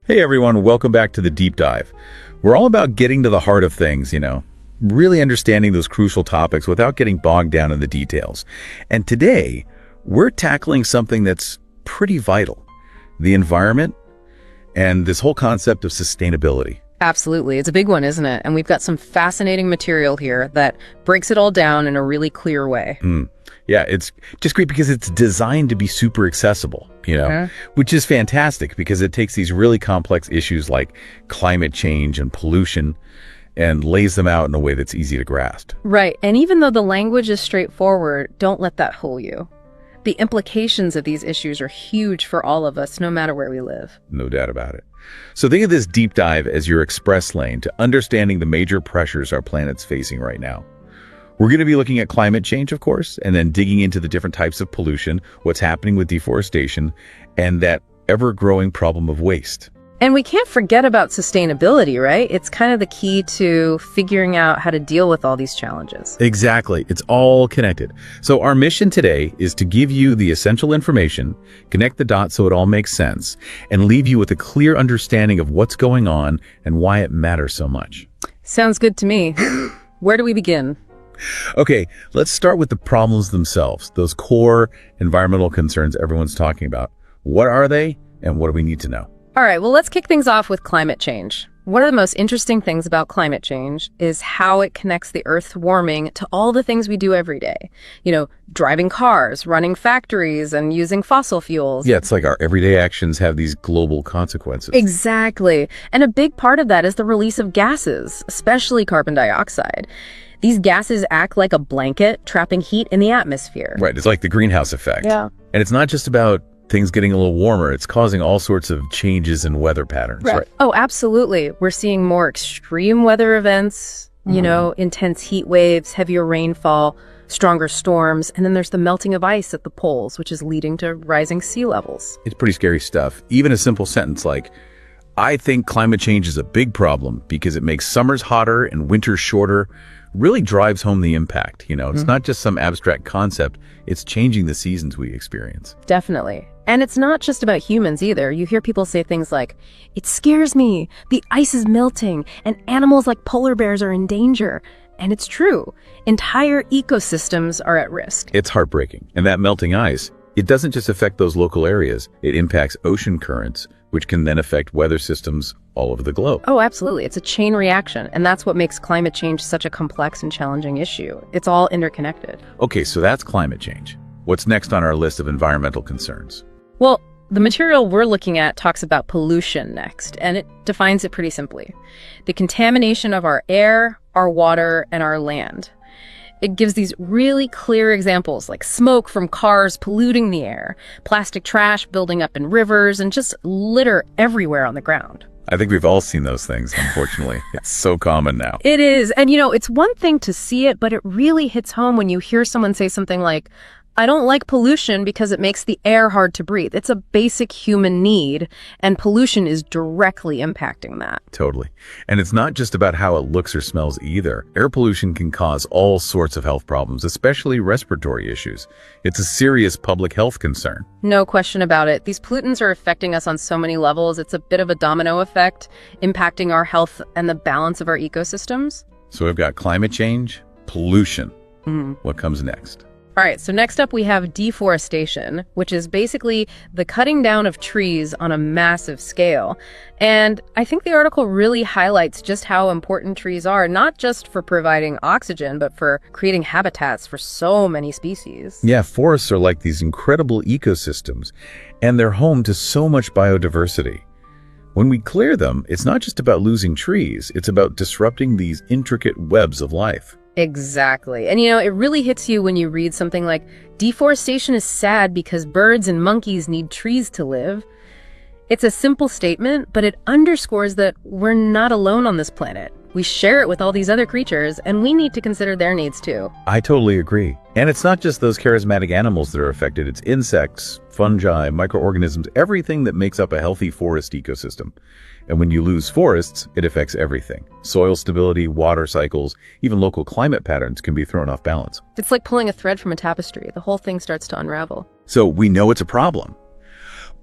Hey everyone, welcome back to the Deep Dive. We're all about getting to the heart of things, really understanding those crucial topics without getting bogged down in the details. And today, we're tackling something that's pretty vital, the environment and this whole concept of sustainability. Absolutely. It's a big one, isn't it? And we've got some fascinating material here that breaks it all down in a really clear way. Yeah, it's just great because it's designed to be super accessible, which is fantastic because it takes these really complex issues like climate change and pollution and lays them out in a way that's easy to grasp. Right. And even though the language is straightforward, don't let that fool you. The implications of these issues are huge for all of us, no matter where we live. No doubt about it. So think of this deep dive as your express lane to understanding the major pressures our planet's facing right now. We're going to be looking at climate change, of course, and then digging into the different types of pollution, what's happening with deforestation, and that ever-growing problem of waste. And we can't forget about sustainability, right? It's kind of the key to figuring out how to deal with all these challenges. Exactly. It's all connected. So our mission today is to give you the essential information, connect the dots so it all makes sense, and leave you with a clear understanding of what's going on and why it matters so much. Sounds good to me. Where do we begin? Okay, let's start with the problems themselves, those core environmental concerns everyone's talking about. What are they, and what do we need to know? All right, well, let's kick things off with climate change. One of the most interesting things about climate change is how it connects the Earth's warming to all the things we do every day. Driving cars, running factories, and using fossil fuels. Yeah, it's like our everyday actions have these global consequences. Exactly. And a big part of that is the release of gases, especially carbon dioxide. These gases act like a blanket, trapping heat in the atmosphere. Right, it's like the greenhouse effect. Yeah. And it's not just about things getting a little warmer, it's causing all sorts of changes in weather patterns. Right. Oh, absolutely. We're seeing more extreme weather events, intense heat waves, heavier rainfall, stronger storms, and then there's the melting of ice at the poles, which is leading to rising sea levels. It's pretty scary stuff. Even a simple sentence like, I think climate change is a big problem because it makes summers hotter and winters shorter, really drives home the impact. It's not just some abstract concept, it's changing the seasons we experience. Definitely. And it's not just about humans either. You hear people say things like, it scares me, the ice is melting, and animals like polar bears are in danger. And it's true. Entire ecosystems are at risk. It's heartbreaking. And that melting ice, it doesn't just affect those local areas, it impacts ocean currents, which can then affect weather systems all over the globe. Oh, absolutely. It's a chain reaction, and that's what makes climate change such a complex and challenging issue. It's all interconnected. Okay, so that's climate change. What's next on our list of environmental concerns? Well, the material we're looking at talks about pollution next, and it defines it pretty simply. The contamination of our air, our water, and our land. It gives these really clear examples like smoke from cars polluting the air, plastic trash building up in rivers, and just litter everywhere on the ground. I think we've all seen those things, unfortunately. It's so common now. It is. And it's one thing to see it, but it really hits home when you hear someone say something like, I don't like pollution because it makes the air hard to breathe. It's a basic human need, and pollution is directly impacting that. Totally. And it's not just about how it looks or smells either. Air pollution can cause all sorts of health problems, especially respiratory issues. It's a serious public health concern. No question about it. These pollutants are affecting us on so many levels. It's a bit of a domino effect, impacting our health and the balance of our ecosystems. So we've got climate change, pollution. What comes next? All right, so next up we have deforestation, which is basically the cutting down of trees on a massive scale. And I think the article really highlights just how important trees are, not just for providing oxygen, but for creating habitats for so many species. Yeah, forests are like these incredible ecosystems, and they're home to so much biodiversity. When we clear them, it's not just about losing trees, it's about disrupting these intricate webs of life. Exactly. And it really hits you when you read something like, deforestation is sad because birds and monkeys need trees to live. It's a simple statement, but it underscores that we're not alone on this planet. We share it with all these other creatures, and we need to consider their needs too. I totally agree. And it's not just those charismatic animals that are affected. It's insects, fungi, microorganisms, everything that makes up a healthy forest ecosystem. And when you lose forests, it affects everything. Soil stability, water cycles, even local climate patterns can be thrown off balance. It's like pulling a thread from a tapestry. The whole thing starts to unravel. So we know it's a problem.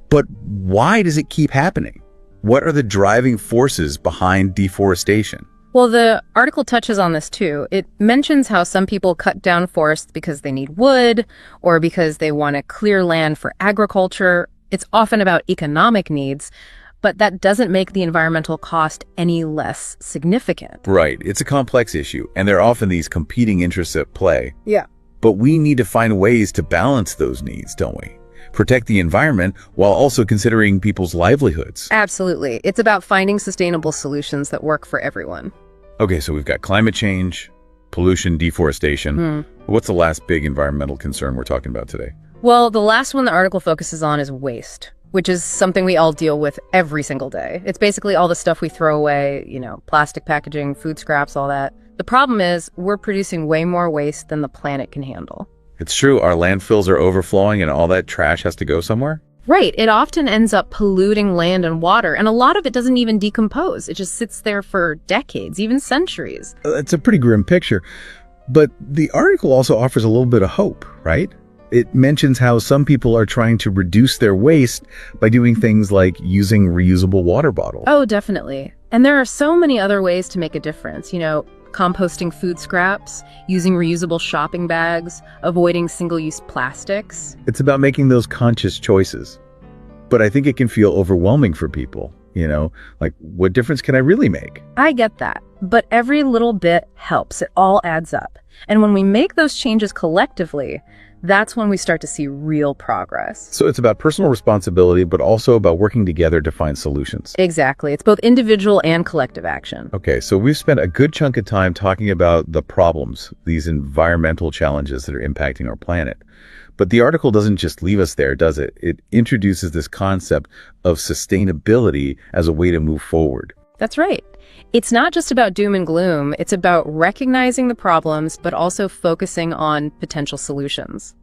But why does it keep happening? What are the driving forces behind deforestation? Well, the article touches on this too. It mentions how some people cut down forests because they need wood or because they want to clear land for agriculture. It's often about economic needs, but that doesn't make the environmental cost any less significant. Right. It's a complex issue, and there are often these competing interests at play. Yeah. But we need to find ways to balance those needs, don't we? Protect the environment while also considering people's livelihoods. Absolutely. It's about finding sustainable solutions that work for everyone. Okay, so we've got climate change, pollution, deforestation. What's the last big environmental concern we're talking about today? Well, the last one the article focuses on is waste, which is something we all deal with every single day. It's basically all the stuff we throw away, plastic packaging, food scraps, all that. The problem is we're producing way more waste than the planet can handle. It's true, our landfills are overflowing and all that trash has to go somewhere? Right. It often ends up polluting land and water, and a lot of it doesn't even decompose. It just sits there for decades, even centuries. It's a pretty grim picture. But the article also offers a little bit of hope, right? It mentions how some people are trying to reduce their waste by doing things like using reusable water bottles. Oh, definitely. And there are so many other ways to make a difference. Composting food scraps, using reusable shopping bags, avoiding single-use plastics. It's about making those conscious choices. But I think it can feel overwhelming for people, like what difference can I really make? I get that, but every little bit helps. It all adds up. And when we make those changes collectively, that's when we start to see real progress. So it's about personal responsibility, but also about working together to find solutions. Exactly. It's both individual and collective action. Okay, so we've spent a good chunk of time talking about the problems, these environmental challenges that are impacting our planet. But the article doesn't just leave us there, does it? It introduces this concept of sustainability as a way to move forward. That's right. It's not just about doom and gloom. It's about recognizing the problems, but also focusing on potential solutions.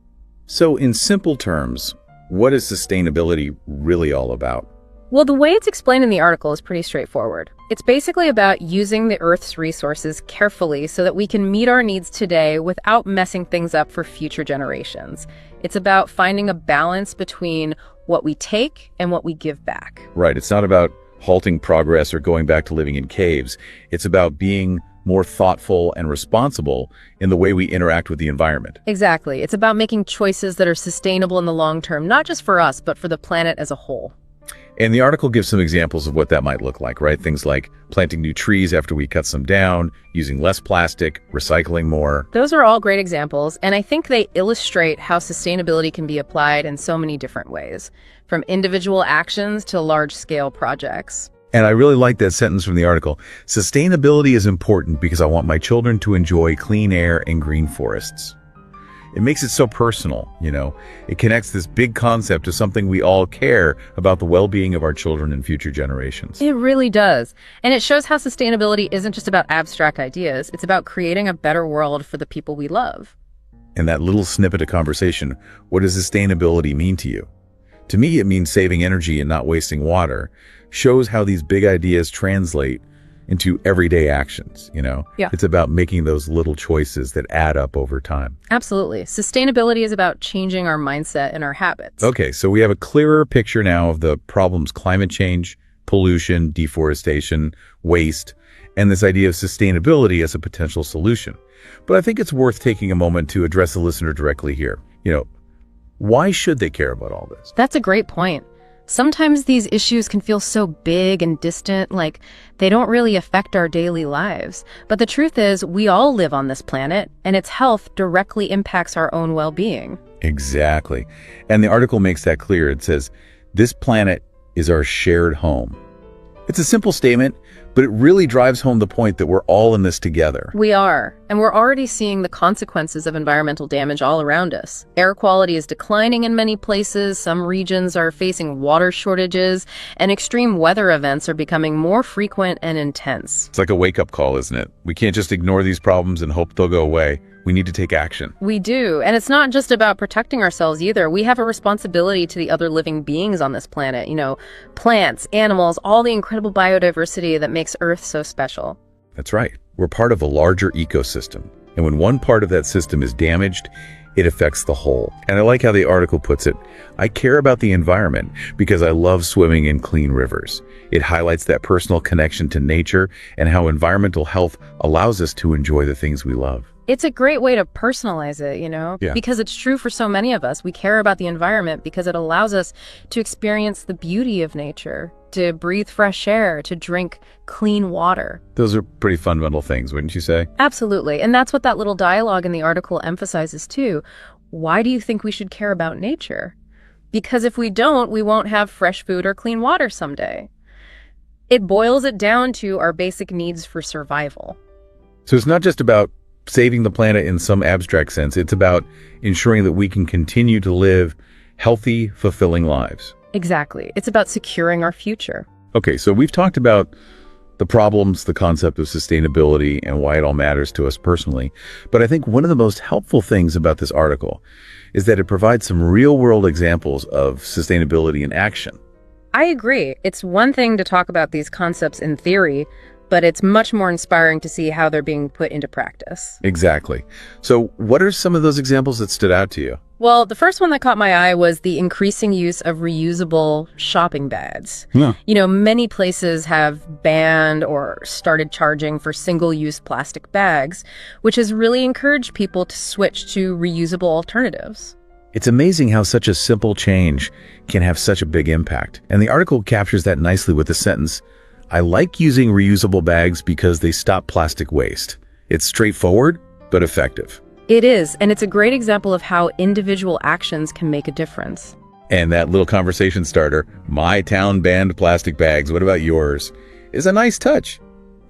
So in simple terms, what is sustainability really all about? Well, the way it's explained in the article is pretty straightforward. It's basically about using the Earth's resources carefully so that we can meet our needs today without messing things up for future generations. It's about finding a balance between what we take and what we give back. Right. It's not about halting progress or going back to living in caves. It's about being more thoughtful and responsible in the way we interact with the environment. Exactly. It's about making choices that are sustainable in the long term, not just for us, but for the planet as a whole. And the article gives some examples of what that might look like, right? Things like planting new trees after we cut some down, using less plastic, recycling more. Those are all great examples, and I think they illustrate how sustainability can be applied in so many different ways, from individual actions to large-scale projects. And I really like that sentence from the article. Sustainability is important because I want my children to enjoy clean air and green forests. It makes it so personal, It connects this big concept to something we all care about, the well-being of our children and future generations. It really does. And it shows how sustainability isn't just about abstract ideas. It's about creating a better world for the people we love. And that little snippet of conversation, what does sustainability mean to you? To me, it means saving energy and not wasting water. Shows how these big ideas translate into everyday actions, Yeah. It's about making those little choices that add up over time. Absolutely. Sustainability is about changing our mindset and our habits. Okay, so we have a clearer picture now of the problems: climate change, pollution, deforestation, waste, and this idea of sustainability as a potential solution. But I think it's worth taking a moment to address the listener directly here. Why should they care about all this? That's a great point. Sometimes these issues can feel so big and distant, like they don't really affect our daily lives. But the truth is, we all live on this planet, and its health directly impacts our own well-being. Exactly. And the article makes that clear. It says, this planet is our shared home. It's a simple statement, but it really drives home the point that we're all in this together. We are, and we're already seeing the consequences of environmental damage all around us. Air quality is declining in many places, some regions are facing water shortages, and extreme weather events are becoming more frequent and intense. It's like a wake-up call, isn't it? We can't just ignore these problems and hope they'll go away. We need to take action. We do, and it's not just about protecting ourselves either. We have a responsibility to the other living beings on this planet, plants, animals, all the incredible biodiversity that makes Earth so special. That's right. We're part of a larger ecosystem, and when one part of that system is damaged, it affects the whole. And I like how the article puts it. I care about the environment because I love swimming in clean rivers. It highlights that personal connection to nature and how environmental health allows us to enjoy the things we love. It's a great way to personalize it, Yeah. because it's true for so many of us. We care about the environment because it allows us to experience the beauty of nature, to breathe fresh air, to drink clean water. Those are pretty fundamental things, wouldn't you say? Absolutely. And that's what that little dialogue in the article emphasizes too. Why do you think we should care about nature? Because if we don't, we won't have fresh food or clean water someday. It boils it down to our basic needs for survival. So it's not just about saving the planet in some abstract sense. It's about ensuring that we can continue to live healthy, fulfilling lives. Exactly. It's about securing our future. Okay, so we've talked about the problems, the concept of sustainability, and why it all matters to us personally. But I think one of the most helpful things about this article is that it provides some real-world examples of sustainability in action. I agree. It's one thing to talk about these concepts in theory, but it's much more inspiring to see how they're being put into practice. Exactly. So what are some of those examples that stood out to you? Well, the first one that caught my eye was the increasing use of reusable shopping bags. Yeah. Many places have banned or started charging for single-use plastic bags, which has really encouraged people to switch to reusable alternatives. It's amazing how such a simple change can have such a big impact. And the article captures that nicely with the sentence, I like using reusable bags because they stop plastic waste. It's straightforward, but effective. It is, and it's a great example of how individual actions can make a difference. And that little conversation starter, my town banned plastic bags, what about yours, is a nice touch.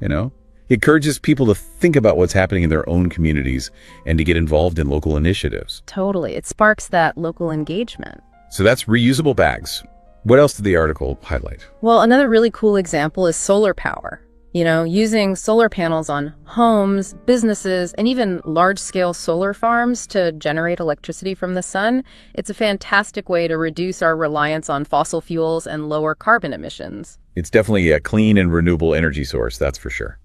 It encourages people to think about what's happening in their own communities and to get involved in local initiatives. Totally. It sparks that local engagement. So that's reusable bags. What else did the article highlight? Well, another really cool example is solar power. Using solar panels on homes, businesses, and even large-scale solar farms to generate electricity from the sun. It's a fantastic way to reduce our reliance on fossil fuels and lower carbon emissions. It's definitely a clean and renewable energy source, that's for sure.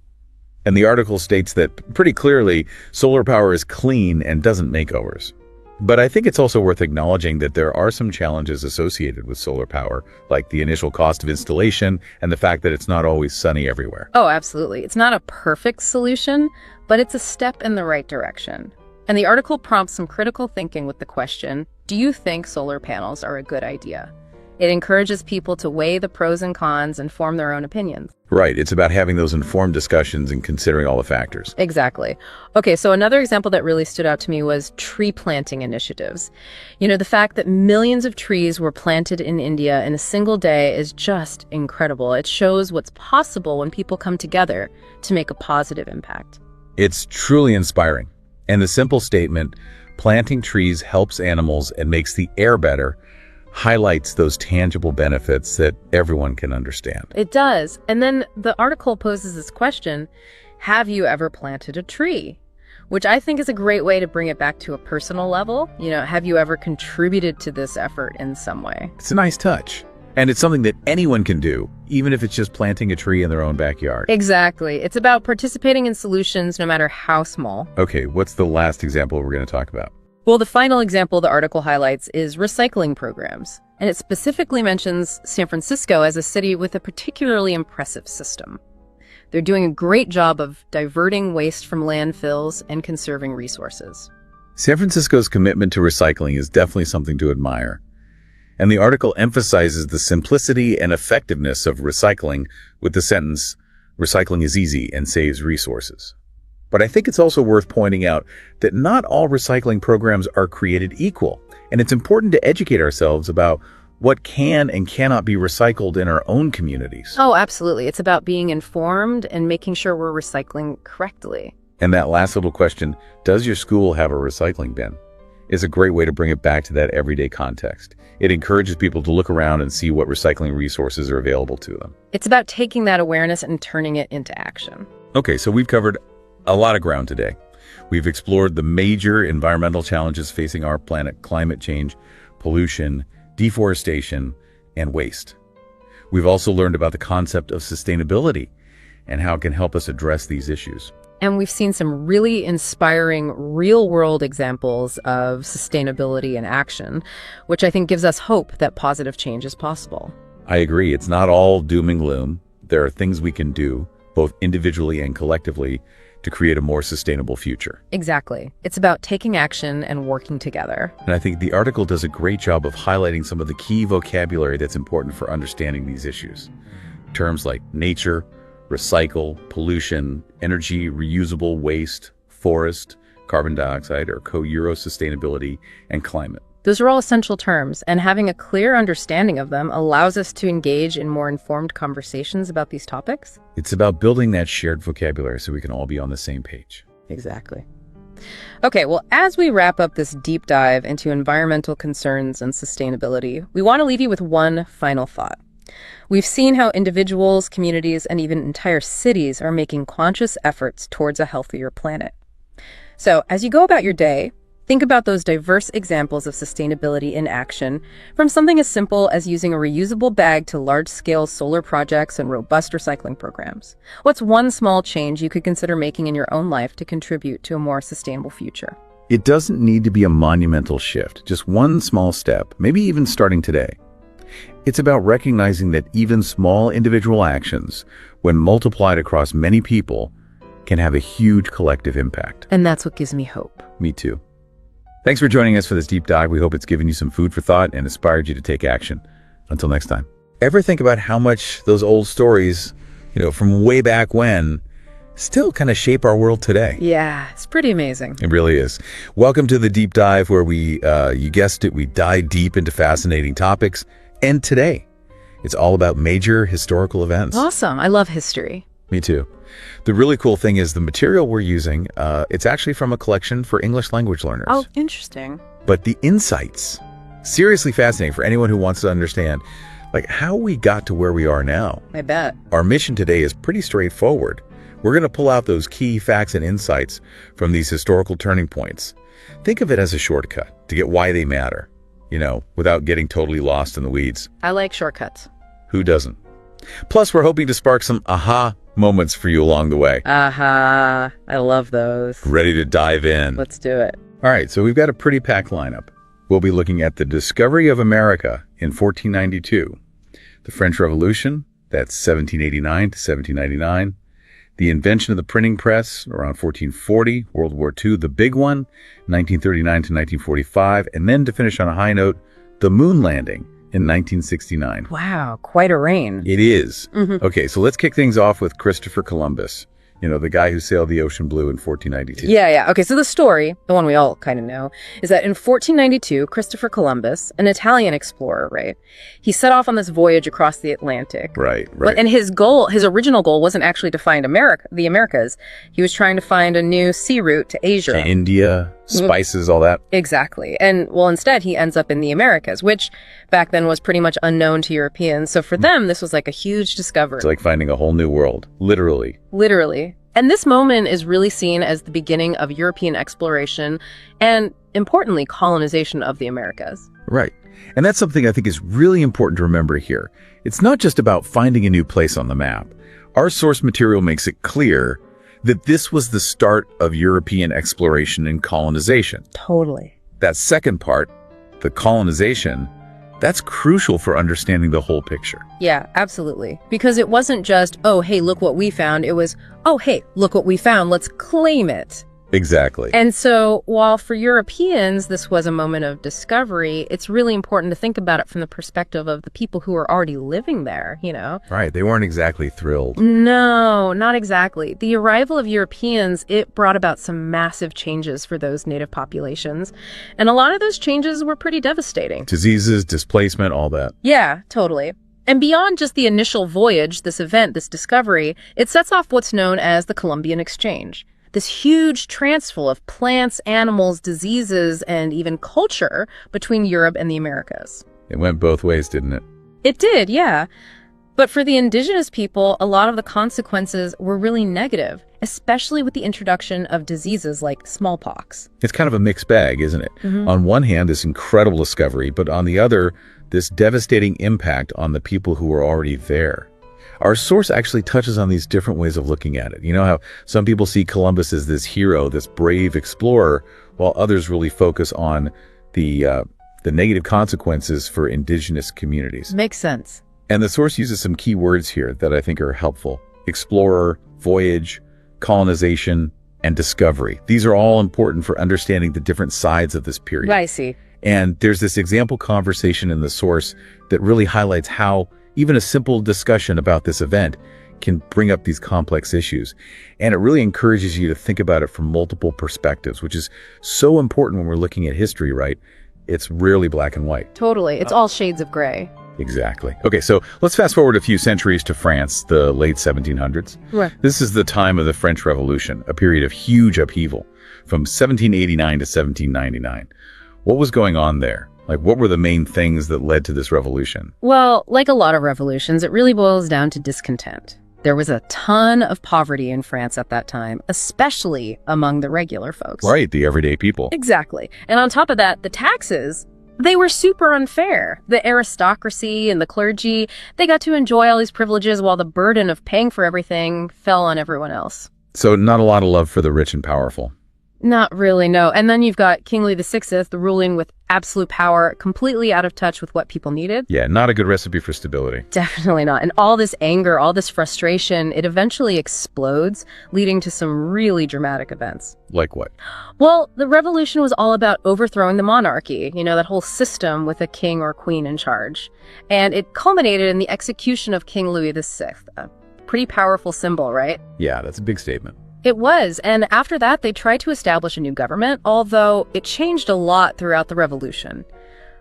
And the article states that pretty clearly, solar power is clean and doesn't makeovers. But I think it's also worth acknowledging that there are some challenges associated with solar power, like the initial cost of installation and the fact that it's not always sunny everywhere. Oh, absolutely. It's not a perfect solution, but it's a step in the right direction. And the article prompts some critical thinking with the question, do you think solar panels are a good idea? It encourages people to weigh the pros and cons and form their own opinions. Right. It's about having those informed discussions and considering all the factors. Exactly. Okay, so another example that really stood out to me was tree planting initiatives. The fact that millions of trees were planted in India in a single day is just incredible. It shows what's possible when people come together to make a positive impact. It's truly inspiring. And the simple statement, planting trees helps animals and makes the air better, highlights those tangible benefits that everyone can understand. It does. And then the article poses this question, have you ever planted a tree? Which I think is a great way to bring it back to a personal level. Have you ever contributed to this effort in some way? It's a nice touch. And it's something that anyone can do, even if it's just planting a tree in their own backyard. Exactly. It's about participating in solutions no matter how small. Okay, what's the last example we're going to talk about? Well, the final example the article highlights is recycling programs, and it specifically mentions San Francisco as a city with a particularly impressive system. They're doing a great job of diverting waste from landfills and conserving resources. San Francisco's commitment to recycling is definitely something to admire. And the article emphasizes the simplicity and effectiveness of recycling with the sentence, recycling is easy and saves resources. But I think it's also worth pointing out that not all recycling programs are created equal, and it's important to educate ourselves about what can and cannot be recycled in our own communities. Oh, absolutely. It's about being informed and making sure we're recycling correctly. And that last little question, does your school have a recycling bin, is a great way to bring it back to that everyday context. It encourages people to look around and see what recycling resources are available to them. It's about taking that awareness and turning it into action. Okay, so we've covered a lot of ground today. We've explored the major environmental challenges facing our planet: climate change, pollution, deforestation, and waste. We've also learned about the concept of sustainability and how it can help us address these issues. And we've seen some really inspiring real-world examples of sustainability in action, which I think gives us hope that positive change is possible. I agree. It's not all doom and gloom. There are things we can do, both individually and collectively, to create a more sustainable future. Exactly. It's about taking action and working together. And I think the article does a great job of highlighting some of the key vocabulary that's important for understanding these issues. Terms like nature, recycle, pollution, energy, reusable, waste, forest, carbon dioxide, or co-Euro sustainability, and climate. Those are all essential terms, and having a clear understanding of them allows us to engage in more informed conversations about these topics. It's about building that shared vocabulary so we can all be on the same page. Exactly. Okay, well, as we wrap up this deep dive into environmental concerns and sustainability, we want to leave you with one final thought. We've seen how individuals, communities, and even entire cities are making conscious efforts towards a healthier planet. So, as you go about your day, think about those diverse examples of sustainability in action, from something as simple as using a reusable bag to large-scale solar projects and robust recycling programs. What's one small change you could consider making in your own life to contribute to a more sustainable future? It doesn't need to be a monumental shift, just one small step, maybe even starting today. It's about recognizing that even small individual actions, when multiplied across many people, can have a huge collective impact. And that's what gives me hope. Me too. Thanks for joining us for this deep dive. We hope it's given you some food for thought and inspired you to take action. Until next time. Ever think about how much those old stories, from way back when, still kind of shape our world today? Yeah, it's pretty amazing. It really is. Welcome to the deep dive where we, you guessed it, we dive deep into fascinating topics. And today, it's all about major historical events. Awesome. I love history. Me too. The really cool thing is the material we're using, it's actually from a collection for English language learners. Oh, interesting. But the insights, seriously fascinating for anyone who wants to understand, how we got to where we are now. I bet. Our mission today is pretty straightforward. We're going to pull out those key facts and insights from these historical turning points. Think of it as a shortcut to get why they matter, without getting totally lost in the weeds. I like shortcuts. Who doesn't? Plus, we're hoping to spark some aha moments for you along the way. Aha. I love those. Ready to dive in? Let's do it. All right, so we've got a pretty packed lineup. We'll be looking at the discovery of America in 1492, the French Revolution, that's 1789 to 1799, the invention of the printing press around 1440, World War II, the big one, 1939 to 1945, and then to finish on a high note, the moon landing in 1969. Wow, quite a reign. It is. Okay, so let's kick things off with Christopher Columbus, the guy who sailed the ocean blue in 1492. Yeah. Okay, so the story, the one we all kind of know, is that in 1492, Christopher Columbus, an Italian explorer, right? He set off on this voyage across the Atlantic. Right. And his original goal wasn't actually to find the Americas. He was trying to find a new sea route to Asia. To India, spices, all that. Exactly. And, instead he ends up in the Americas, which back then was pretty much unknown to Europeans. So for them, this was like a huge discovery. It's like finding a whole new world, literally. And this moment is really seen as the beginning of European exploration and, importantly, colonization of the Americas. Right. And that's something I think is really important to remember here. It's not just about finding a new place on the map. Our source material makes it clear that this was the start of European exploration and colonization. Totally. That second part, the colonization, that's crucial for understanding the whole picture. Yeah, absolutely. Because it wasn't just, oh, hey, look what we found. It was, oh, hey, look what we found. Let's claim it. Exactly. And so while for Europeans this was a moment of discovery, it's really important to think about it from the perspective of the people who are already living there, you know? Right. They weren't exactly thrilled. No, not exactly. The arrival of Europeans, it brought about some massive changes for those native populations. And a lot of those changes were pretty devastating. Diseases, displacement, all that. Yeah, totally. And beyond just the initial voyage, this event, this discovery, it sets off what's known as the Columbian Exchange. This huge transfer of plants, animals, diseases, and even culture between Europe and the Americas. It went both ways, didn't it? It did, yeah. But for the indigenous people, a lot of the consequences were really negative, especially with the introduction of diseases like smallpox. It's kind of a mixed bag, isn't it? Mm-hmm. On one hand, this incredible discovery, but on the other, this devastating impact on the people who were already there. Our source actually touches on these different ways of looking at it. You know how some people see Columbus as this hero, this brave explorer, while others really focus on the negative consequences for indigenous communities. Makes sense. And the source uses some key words here that I think are helpful. Explorer, voyage, colonization, and discovery. These are all important for understanding the different sides of this period. I see. And there's this example conversation in the source that really highlights how even a simple discussion about this event can bring up these complex issues. And it really encourages you to think about it from multiple perspectives, which is so important when we're looking at history, right? It's rarely black and white. Totally. It's all shades of gray. Exactly. Okay, so let's fast forward a few centuries to France, the late 1700s. Right. This is the time of the French Revolution, a period of huge upheaval from 1789 to 1799. What was going on there? Like, what were the main things that led to this revolution? Well, like a lot of revolutions, it really boils down to discontent. There was a ton of poverty in France at that time, especially among the regular folks. Right, the everyday people. Exactly. And on top of that, the taxes, they were super unfair. The aristocracy and the clergy, they got to enjoy all these privileges while the burden of paying for everything fell on everyone else. So not a lot of love for the rich and powerful. Not really, no. And then you've got King Louis XVI, ruling with absolute power, completely out of touch with what people needed. Yeah, not a good recipe for stability. Definitely not. And all this anger, all this frustration, it eventually explodes, leading to some really dramatic events. Like what? Well, the revolution was all about overthrowing the monarchy, you know, that whole system with a king or queen in charge. And it culminated in the execution of King Louis VI, a pretty powerful symbol, right? Yeah, that's a big statement. It was, and after that, they tried to establish a new government, although it changed a lot throughout the revolution.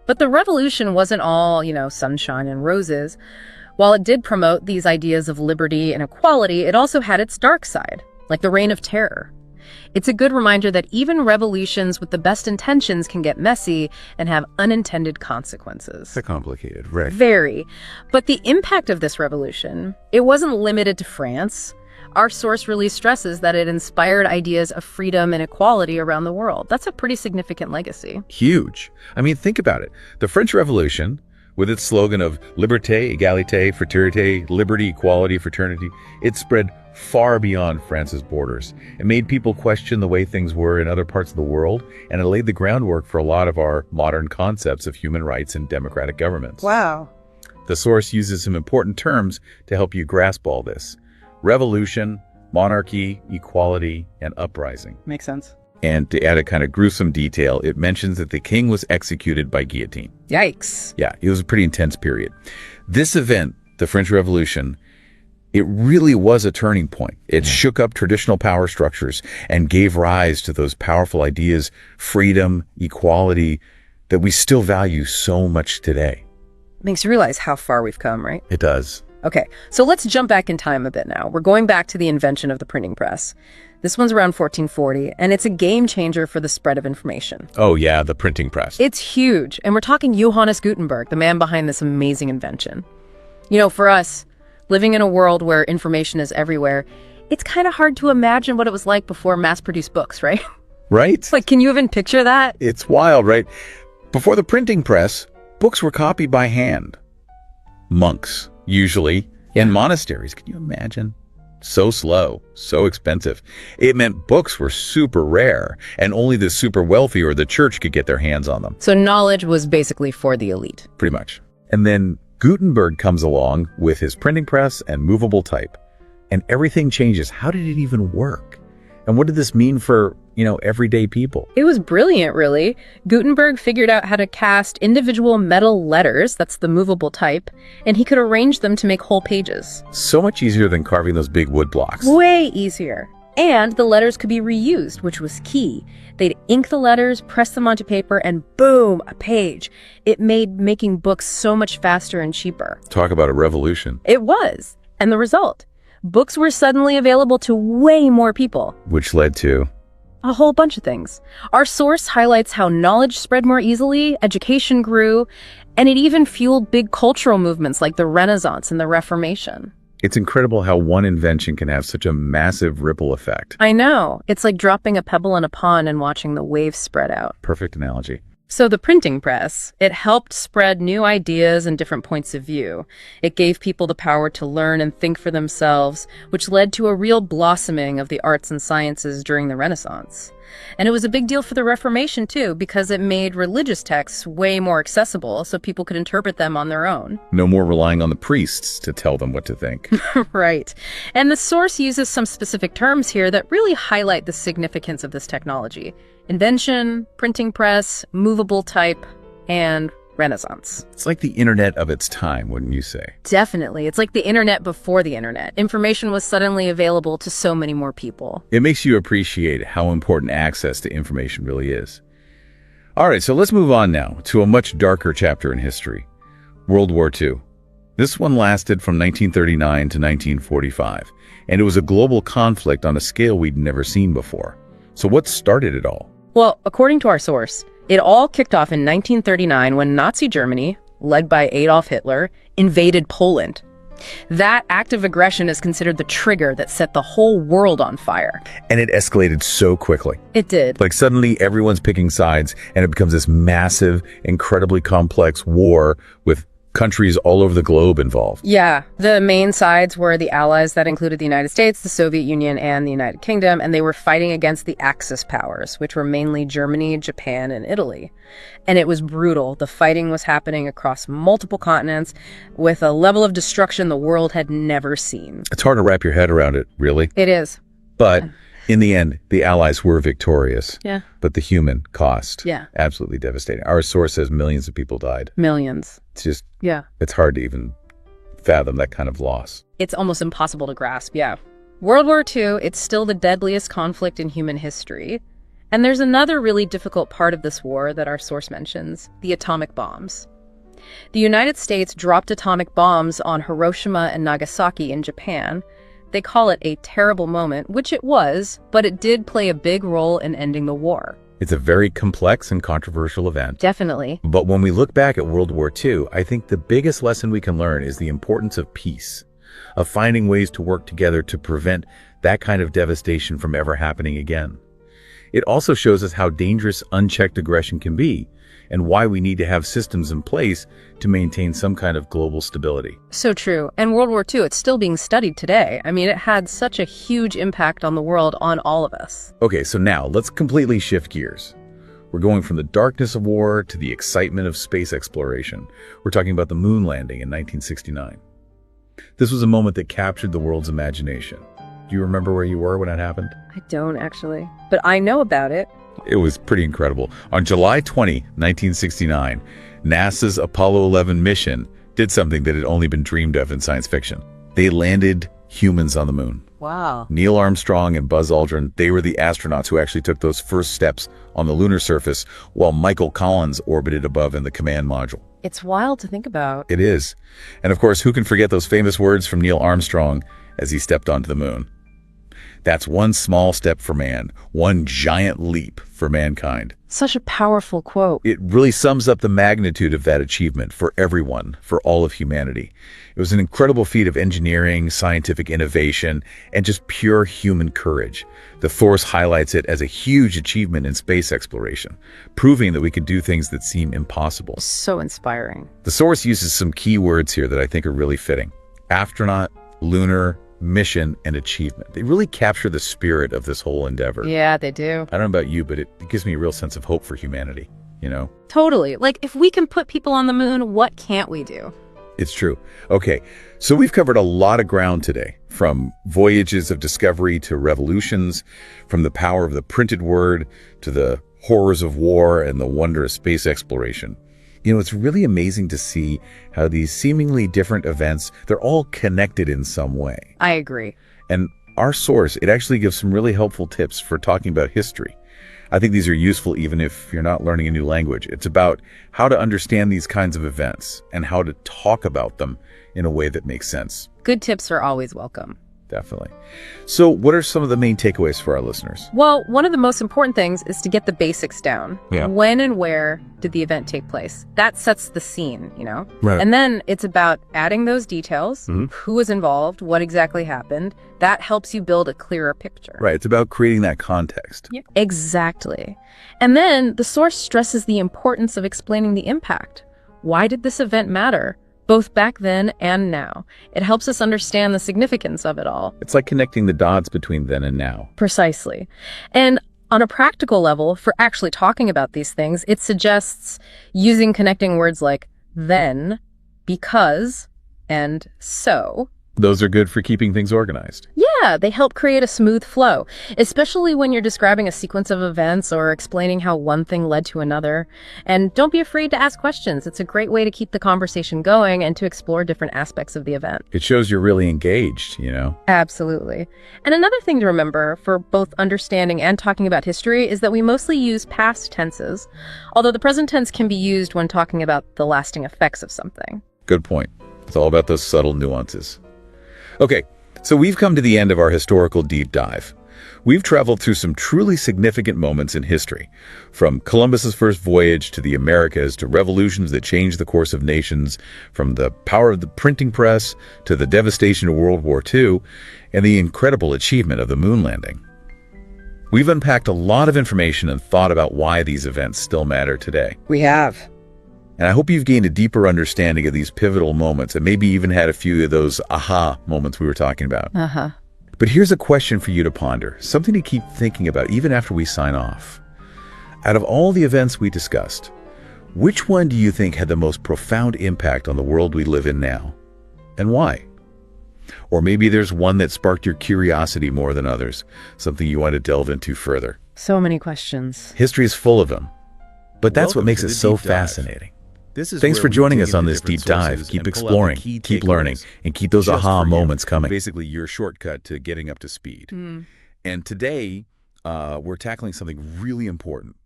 But the revolution wasn't all, you know, sunshine and roses. While it did promote these ideas of liberty and equality, it also had its dark side, like the Reign of Terror. It's a good reminder that even revolutions with the best intentions can get messy and have unintended consequences. It's complicated, right? Very. But the impact of this revolution, it wasn't limited to France. Our source really stresses that it inspired ideas of freedom and equality around the world. That's a pretty significant legacy. Huge. I mean, think about it. The French Revolution, with its slogan of liberté, égalité, fraternité, liberty, equality, fraternity, it spread far beyond France's borders. It made people question the way things were in other parts of the world, and it laid the groundwork for a lot of our modern concepts of human rights and democratic governments. Wow. The source uses some important terms to help you grasp all this. Revolution, monarchy, equality, and uprising. Makes sense. And to add a kind of gruesome detail, it mentions that the king was executed by guillotine. Yikes. Yeah, it was a pretty intense period. This event, the French Revolution, it really was a turning point. It shook up traditional power structures and gave rise to those powerful ideas, freedom, equality, that we still value so much today. Makes you realize how far we've come, right? It does. Okay, so let's jump back in time a bit now. We're going back to the invention of the printing press. This one's around 1440, and it's a game changer for the spread of information. Oh yeah, the printing press. It's huge, and we're talking Johannes Gutenberg, the man behind this amazing invention. You know, for us, living in a world where information is everywhere, it's kind of hard to imagine what it was like before mass-produced books, right? Right? Like, can you even picture that? It's wild, right? Before the printing press, books were copied by hand. Monks, usually, in monasteries. Can you imagine? So slow, so expensive. It meant books were super rare, and only the super wealthy or the church could get their hands on them. So knowledge was basically for the elite. Pretty much. And then Gutenberg comes along with his printing press and movable type, and everything changes. How did it even work? And what did this mean for everyday people. It was brilliant, really. Gutenberg figured out how to cast individual metal letters, that's the movable type, and he could arrange them to make whole pages. So much easier than carving those big wood blocks. Way easier. And the letters could be reused, which was key. They'd ink the letters, press them onto paper, and boom, a page. It made making books so much faster and cheaper. Talk about a revolution. It was. And the result? Books were suddenly available to way more people. Which led to a whole bunch of things. Our source highlights how knowledge spread more easily, education grew, and it even fueled big cultural movements like the Renaissance and the Reformation. It's incredible how one invention can have such a massive ripple effect. I know. It's like dropping a pebble in a pond and watching the waves spread out. Perfect analogy. So the printing press, it helped spread new ideas and different points of view. It gave people the power to learn and think for themselves, which led to a real blossoming of the arts and sciences during the Renaissance. And it was a big deal for the Reformation, too, because it made religious texts way more accessible so people could interpret them on their own. No more relying on the priests to tell them what to think. Right. And the source uses some specific terms here that really highlight the significance of this technology. Invention, printing press, movable type, and Renaissance. It's like the internet of its time, wouldn't you say? Definitely. It's like the internet before the internet. Information was suddenly available to so many more people. It makes you appreciate how important access to information really is. All right, so let's move on now to a much darker chapter in history, World War II. This one lasted from 1939 to 1945, and it was a global conflict on a scale we'd never seen before. So what started it all? Well, according to our source, it all kicked off in 1939 when Nazi Germany, led by Adolf Hitler, invaded Poland. That act of aggression is considered the trigger that set the whole world on fire. And it escalated so quickly. It did. Like suddenly everyone's picking sides and it becomes this massive, incredibly complex war with countries all over the globe involved. Yeah, the main sides were the Allies that included the United States, the Soviet Union, and the United Kingdom, and they were fighting against the Axis powers, which were mainly Germany, Japan, and Italy. And it was brutal. The fighting was happening across multiple continents with a level of destruction the world had never seen. It's hard to wrap your head around it, really. It is. But in the end, the Allies were victorious. Yeah. But the human cost. Yeah. Absolutely devastating. Our source says millions of people died. Millions. It's just, yeah. It's hard to even fathom that kind of loss. It's almost impossible to grasp, yeah. World War II, it's still the deadliest conflict in human history. And there's another really difficult part of this war that our source mentions, the atomic bombs. The United States dropped atomic bombs on Hiroshima and Nagasaki in Japan. They call it a terrible moment, which it was, but it did play a big role in ending the war. It's a very complex and controversial event. Definitely. But when we look back at World War II, I think the biggest lesson we can learn is the importance of peace, of finding ways to work together to prevent that kind of devastation from ever happening again. It also shows us how dangerous unchecked aggression can be and why we need to have systems in place to maintain some kind of global stability. So true. And World War II, it's still being studied today. I mean, it had such a huge impact on the world, on all of us. Okay, so now let's completely shift gears. We're going from the darkness of war to the excitement of space exploration. We're talking about the moon landing in 1969. This was a moment that captured the world's imagination. Do you remember where you were when it happened? I don't, actually. But I know about it. It was pretty incredible. On July 20, 1969, NASA's Apollo 11 mission did something that had only been dreamed of in science fiction. They landed humans on the moon. Wow. Neil Armstrong and Buzz Aldrin, they were the astronauts who actually took those first steps on the lunar surface, while Michael Collins orbited above in the command module. It's wild to think about. It is. And of course, who can forget those famous words from Neil Armstrong as he stepped onto the moon? That's one small step for man, one giant leap for mankind. Such a powerful quote. It really sums up the magnitude of that achievement for everyone, for all of humanity. It was an incredible feat of engineering, scientific innovation, and just pure human courage. The Source highlights it as a huge achievement in space exploration, proving that we could do things that seem impossible. So inspiring. The Source uses some key words here that I think are really fitting. Astronaut, lunar, mission, and achievement. They really capture the spirit of this whole endeavor. Yeah, they do. I don't know about you, but it gives me a real sense of hope for humanity, you know? Totally. Like, if we can put people on the moon, what can't we do? It's true. Okay, so we've covered a lot of ground today, from voyages of discovery to revolutions, from the power of the printed word to the horrors of war and the wonder of space exploration. It's really amazing to see how these seemingly different events, they're all connected in some way. I agree. And our source, it actually gives some really helpful tips for talking about history. I think these are useful even if you're not learning a new language. It's about how to understand these kinds of events and how to talk about them in a way that makes sense. Good tips are always welcome. Definitely. So what are some of the main takeaways for our listeners? Well, one of the most important things is to get the basics down. Yeah. When and where did the event take place? That sets the scene, Right. And then it's about adding those details, Mhm. who was involved, what exactly happened. That helps you build a clearer picture. Right. It's about creating that context. Yeah. Exactly. And then the source stresses the importance of explaining the impact. Why did this event matter? Both back then and now. It helps us understand the significance of it all. It's like connecting the dots between then and now. Precisely. And on a practical level, for actually talking about these things, it suggests using connecting words like then, because, and so. Those are good for keeping things organized. Yeah, they help create a smooth flow, especially when you're describing a sequence of events or explaining how one thing led to another. And don't be afraid to ask questions. It's a great way to keep the conversation going and to explore different aspects of the event. It shows you're really engaged, Absolutely. And another thing to remember for both understanding and talking about history is that we mostly use past tenses, although the present tense can be used when talking about the lasting effects of something. Good point. It's all about those subtle nuances. Okay, so we've come to the end of our historical deep dive. We've traveled through some truly significant moments in history, from Columbus's first voyage to the Americas to revolutions that changed the course of nations, from the power of the printing press to the devastation of World War II, and the incredible achievement of the moon landing. We've unpacked a lot of information and thought about why these events still matter today. We have. And I hope you've gained a deeper understanding of these pivotal moments and maybe even had a few of those aha moments we were talking about. Uh-huh. But here's a question for you to ponder, something to keep thinking about even after we sign off. Out of all the events we discussed, which one do you think had the most profound impact on the world we live in now? And why? Or maybe there's one that sparked your curiosity more than others, something you want to delve into further. So many questions. History is full of them, but that's what Welcome makes to it the so deep dive. fascinating. This is Thanks where for we joining dig us on into this deep different dive. sources Keep and pull out the exploring, key keep learning, takeaways and keep those just aha for you. moments coming. Basically, your shortcut to getting up to speed. And today, we're tackling something really important.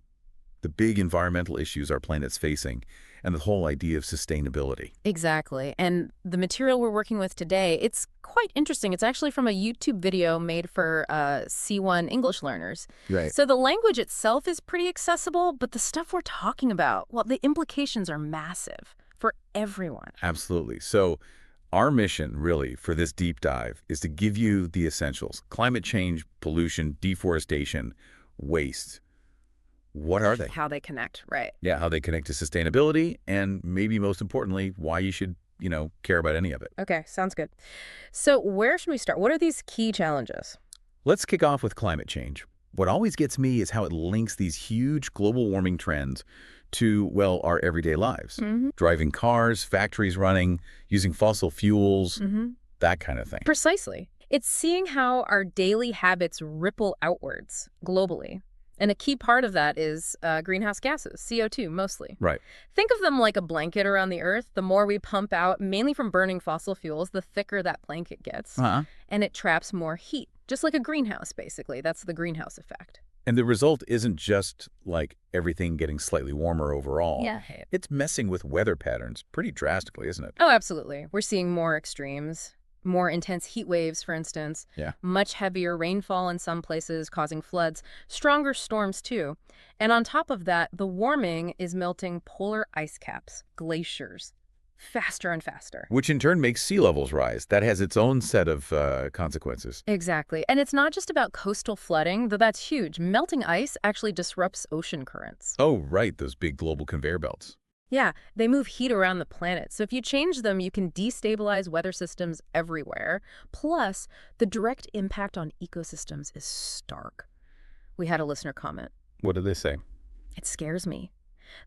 The big environmental issues our planet's facing and the whole idea of sustainability. Exactly. And the material we're working with today, it's quite interesting. It's actually from a YouTube video made for C1 English learners. Right. So the language itself is pretty accessible, but the stuff we're talking about, well, the implications are massive for everyone. Absolutely. So our mission, really, for this deep dive is to give you the essentials. Climate change, pollution, deforestation, waste. What are they? How they connect, right. Yeah, how they connect to sustainability, and maybe most importantly, why you should, care about any of it. Okay, sounds good. So where should we start? What are these key challenges? Let's kick off with climate change. What always gets me is how it links these huge global warming trends to, well, our everyday lives. Mm-hmm. Driving cars, factories running, using fossil fuels, that kind of thing. Precisely. It's seeing how our daily habits ripple outwards globally. And a key part of that is greenhouse gases, CO2 mostly. Right. Think of them like a blanket around the Earth. The more we pump out, mainly from burning fossil fuels, the thicker that blanket gets. Uh-huh. And it traps more heat, just like a greenhouse, basically. That's the greenhouse effect. And the result isn't just like everything getting slightly warmer overall. Yeah. It's messing with weather patterns pretty drastically, isn't it? Oh, absolutely. We're seeing more extremes. More intense heat waves, for instance. Yeah. Much heavier rainfall in some places, causing floods. Stronger storms, too. And on top of that, the warming is melting polar ice caps, glaciers, faster and faster. Which in turn makes sea levels rise. That has its own set of consequences. Exactly. And it's not just about coastal flooding, though that's huge. Melting ice actually disrupts ocean currents. Oh, right, those big global conveyor belts. Yeah, they move heat around the planet. So if you change them, you can destabilize weather systems everywhere. Plus, the direct impact on ecosystems is stark. We had a listener comment. What did they say? It scares me.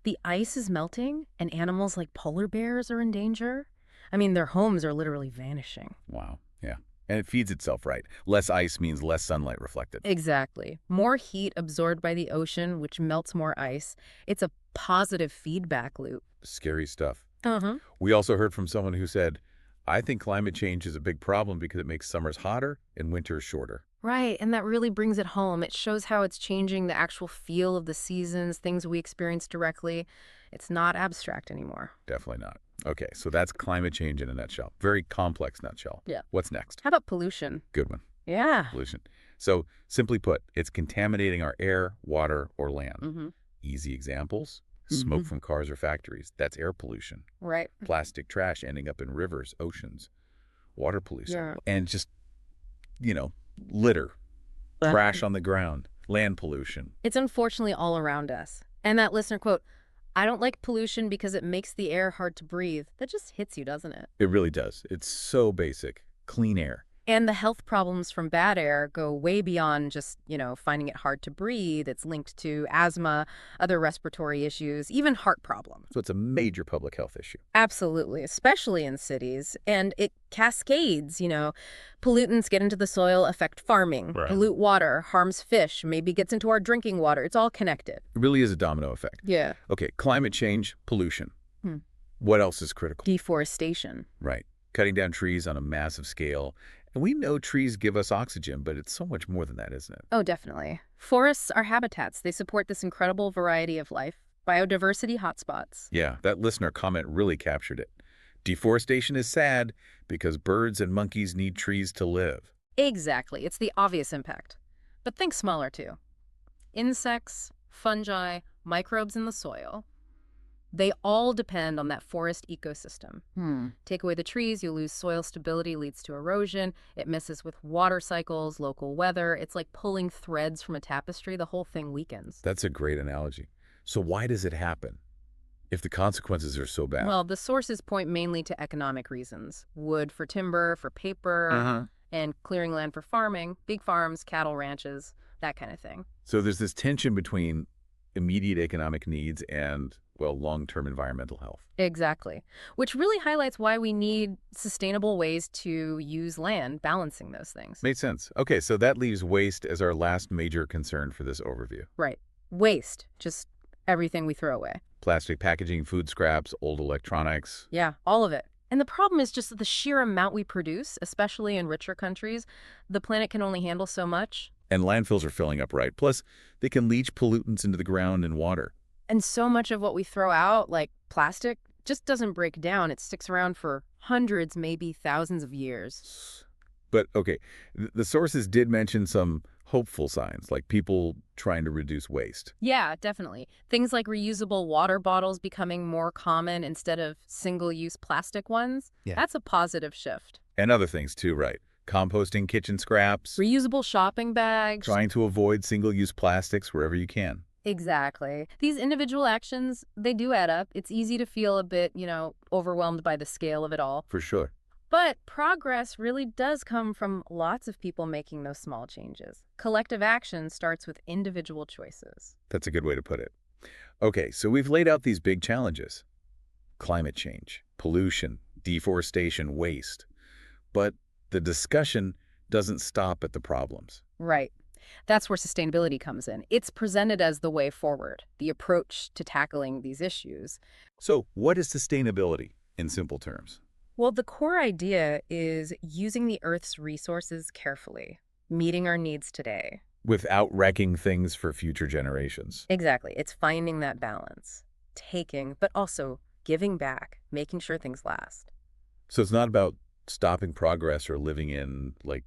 The ice is melting and animals like polar bears are in danger. I mean, their homes are literally vanishing. Wow. Yeah. And it feeds itself, right? Less ice means less sunlight reflected. Exactly. More heat absorbed by the ocean, which melts more ice. It's a positive feedback loop. Scary stuff. Uh-huh. We also heard from someone who said, I think climate change is a big problem because it makes summers hotter and winters shorter. Right, and that really brings it home. It shows how it's changing the actual feel of the seasons, things we experience directly. It's not abstract anymore. Definitely not. Okay, so that's climate change in a nutshell. Very complex nutshell. Yeah. What's next? How about pollution? Good one. Yeah. Pollution. So simply put, it's contaminating our air, water, or land. Mm-hmm. Easy examples: smoke from cars or factories. That's air pollution. Right. Plastic trash ending up in rivers, oceans. Water pollution. Yeah. And just, litter, trash on the ground, land pollution. It's unfortunately all around us. And that listener quote, I don't like pollution because it makes the air hard to breathe. That just hits you, doesn't it? It really does. It's so basic. Clean air. And the health problems from bad air go way beyond just, finding it hard to breathe. It's linked to asthma, other respiratory issues, even heart problems. So it's a major public health issue. Absolutely, especially in cities. And it cascades, Pollutants get into the soil, affect farming, Right. pollute water, harms fish, maybe gets into our drinking water. It's all connected. It really is a domino effect. Yeah. Okay, climate change, pollution. Hmm. What else is critical? Deforestation. Right. Cutting down trees on a massive scale. And we know trees give us oxygen, but it's so much more than that, isn't it? Oh, definitely. Forests are habitats. They support this incredible variety of life. Biodiversity hotspots. Yeah, that listener comment really captured it. Deforestation is sad because birds and monkeys need trees to live. Exactly. It's the obvious impact. But think smaller, too. Insects, fungi, microbes in the soil. They all depend on that forest ecosystem. Take away the trees, you lose soil stability, leads to erosion. It messes with water cycles, local weather. It's like pulling threads from a tapestry. The whole thing weakens. That's a great analogy. So why does it happen if the consequences are so bad? Well, the sources point mainly to economic reasons. Wood for timber, for paper, and clearing land for farming, big farms, cattle ranches, that kind of thing. So there's this tension between immediate economic needs and, well, long-term environmental health. Exactly. Which really highlights why we need sustainable ways to use land, balancing those things. Makes sense. Okay, so that leaves waste as our last major concern for this overview. Right. Waste. Just everything we throw away. Plastic packaging, food scraps, old electronics. Yeah, all of it. And the problem is just the sheer amount we produce, especially in richer countries. The planet can only handle so much. And landfills are filling up, right? Plus, they can leach pollutants into the ground and water. And so much of what we throw out, like plastic, just doesn't break down. It sticks around for hundreds, maybe thousands of years. But, okay, the sources did mention some hopeful signs, like people trying to reduce waste. Yeah, definitely. Things like reusable water bottles becoming more common instead of single-use plastic ones. Yeah. That's a positive shift. And other things, too, right? Composting kitchen scraps, Reusable shopping bags. trying to avoid single-use plastics wherever you can. Exactly. These individual actions, they do add up. It's easy to feel a bit, overwhelmed by the scale of it all. For sure. But progress really does come from lots of people making those small changes. Collective action starts with individual choices. That's a good way to put it. Okay, so we've laid out these big challenges. Climate change, pollution, deforestation, waste. But the discussion doesn't stop at the problems. Right. That's where sustainability comes in. It's presented as the way forward, the approach to tackling these issues. So what is sustainability in simple terms? Well, the core idea is using the Earth's resources carefully, meeting our needs today. Without wrecking things for future generations. Exactly. It's finding that balance, taking, but also giving back, making sure things last. So it's not about stopping progress or living in, like,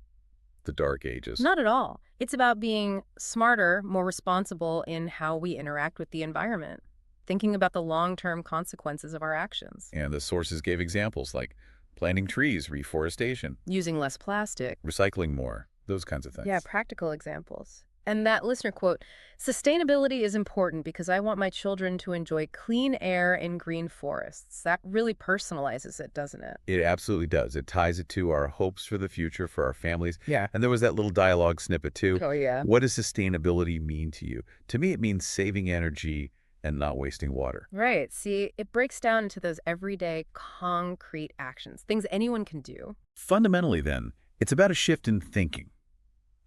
the dark ages. Not at all. It's about being smarter, more responsible in how we interact with the environment, thinking about the long-term consequences of our actions. And the sources gave examples like planting trees, reforestation, Using less plastic. recycling more, those kinds of things. Yeah, practical examples. And that listener quote, sustainability is important because I want my children to enjoy clean air and green forests. That really personalizes it, doesn't it? It absolutely does. It ties it to our hopes for the future for our families. Yeah. And there was that little dialogue snippet too. Oh, yeah. What does sustainability mean to you? To me, it means saving energy and not wasting water. Right. See, it breaks down into those everyday concrete actions, things anyone can do. Fundamentally, then, it's about a shift in thinking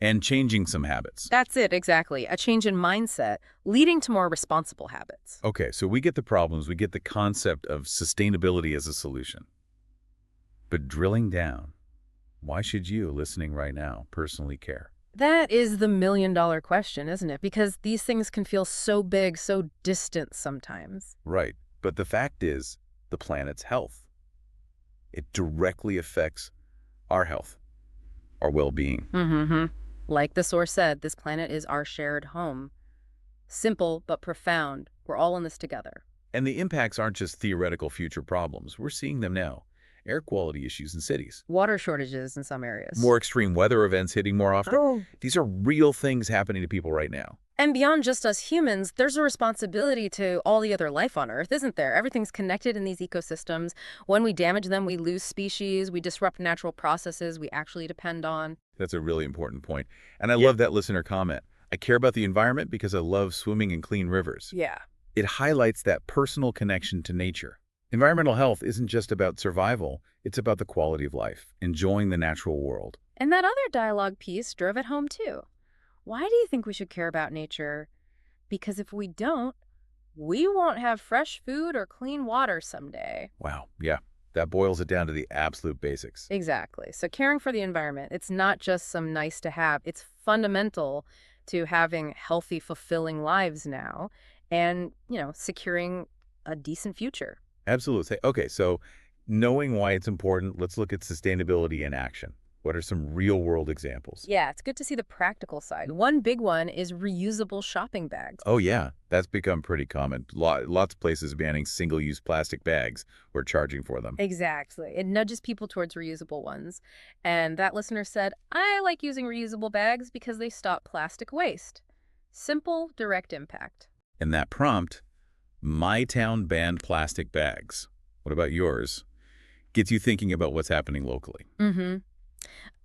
and changing some habits. That's it, exactly. A change in mindset leading to more responsible habits. Okay, so we get the problems, we get the concept of sustainability as a solution. But drilling down, why should you, listening right now, personally care? That is the million-dollar question, isn't it? Because these things can feel so big, so distant sometimes. Right, but the fact is, the planet's health. It directly affects our health, our well-being. Mm-hmm. Like the source said, this planet is our shared home. Simple but profound. We're all in this together. And the impacts aren't just theoretical future problems. We're seeing them now. Air quality issues in cities. Water shortages in some areas. More extreme weather events hitting more often. These are real things happening to people right now. And beyond just us humans, there's a responsibility to all the other life on Earth, isn't there? Everything's connected in these ecosystems. When we damage them, we lose species, we disrupt natural processes we actually depend on. That's a really important point. And I love that listener comment. I care about the environment because I love swimming in clean rivers. Yeah. It highlights that personal connection to nature. Environmental health isn't just about survival, it's about the quality of life, enjoying the natural world. And that other dialogue piece drove it home too. Why do you think we should care about nature? Because if we don't, we won't have fresh food or clean water someday. Wow, yeah, that boils it down to the absolute basics. Exactly. So caring for the environment, it's not just some nice to have. It's fundamental to having healthy, fulfilling lives now and, securing a decent future. Absolutely. Okay, so knowing why it's important, let's look at sustainability in action. What are some real-world examples? Yeah, it's good to see the practical side. One big one is reusable shopping bags. Oh, yeah, that's become pretty common. Lots of places banning single-use plastic bags or charging for them. Exactly. It nudges people towards reusable ones. And that listener said, I like using reusable bags because they stop plastic waste. Simple, direct impact. In that prompt, my town banned plastic bags. What about yours? Gets you thinking about what's happening locally. Mm-hmm.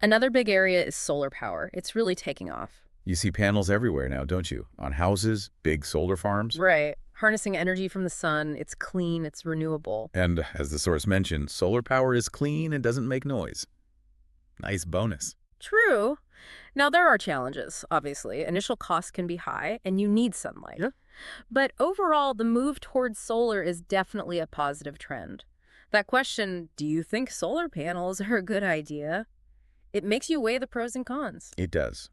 Another big area is solar power. It's really taking off. You see panels everywhere now, don't you? On houses, big solar farms. Right. Harnessing energy from the sun. It's clean. It's renewable. And as the source mentioned, solar power is clean and doesn't make noise. Nice bonus. True. Now, there are challenges, obviously. Initial costs can be high, and you need sunlight. Yeah. But overall, the move towards solar is definitely a positive trend. That question, do you think solar panels are a good idea? It makes you weigh the pros and cons. It does.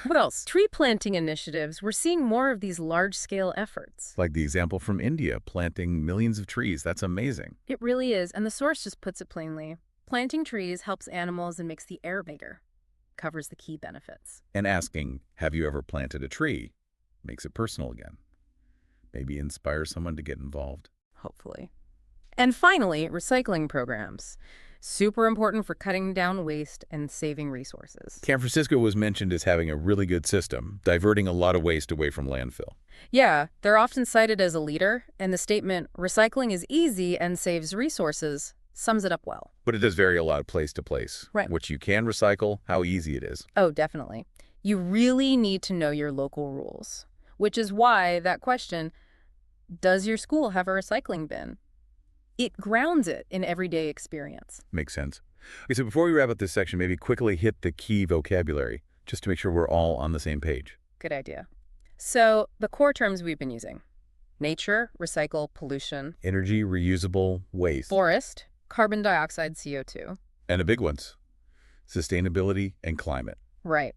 What else? Tree planting initiatives. We're seeing more of these large-scale efforts. Like the example from India, planting millions of trees. That's amazing. It really is, and the source just puts it plainly. Planting trees helps animals and makes the air bigger. Covers the key benefits. And asking, have you ever planted a tree? Makes it personal again. Maybe inspire someone to get involved. Hopefully. And finally, recycling programs. Super important for cutting down waste and saving resources. San Francisco was mentioned as having a really good system, diverting a lot of waste away from landfill. Yeah, they're often cited as a leader, and the statement, recycling is easy and saves resources, sums it up well. But it does vary a lot place to place. Right. What you can recycle, how easy it is. Oh, definitely. You really need to know your local rules, which is why that question, does your school have a recycling bin? It grounds it in everyday experience. Makes sense. Okay, so before we wrap up this section, maybe quickly hit the key vocabulary, just to make sure we're all on the same page. Good idea. So the core terms we've been using: nature, recycle, pollution, Energy, reusable, waste. forest, carbon dioxide, CO2. And the big ones, sustainability and climate. Right.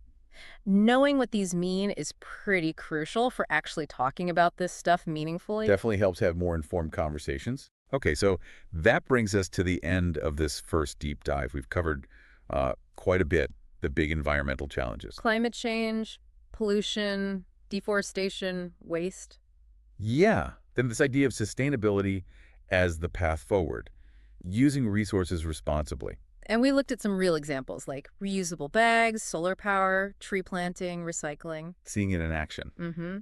Knowing what these mean is pretty crucial for actually talking about this stuff meaningfully. Definitely helps have more informed conversations. Okay, so that brings us to the end of this first deep dive. We've covered quite a bit, the big environmental challenges. Climate change, pollution, deforestation, waste. Yeah, then this idea of sustainability as the path forward, using resources responsibly. And we looked at some real examples like reusable bags, solar power, tree planting, recycling. Seeing it in action. Mm-hmm.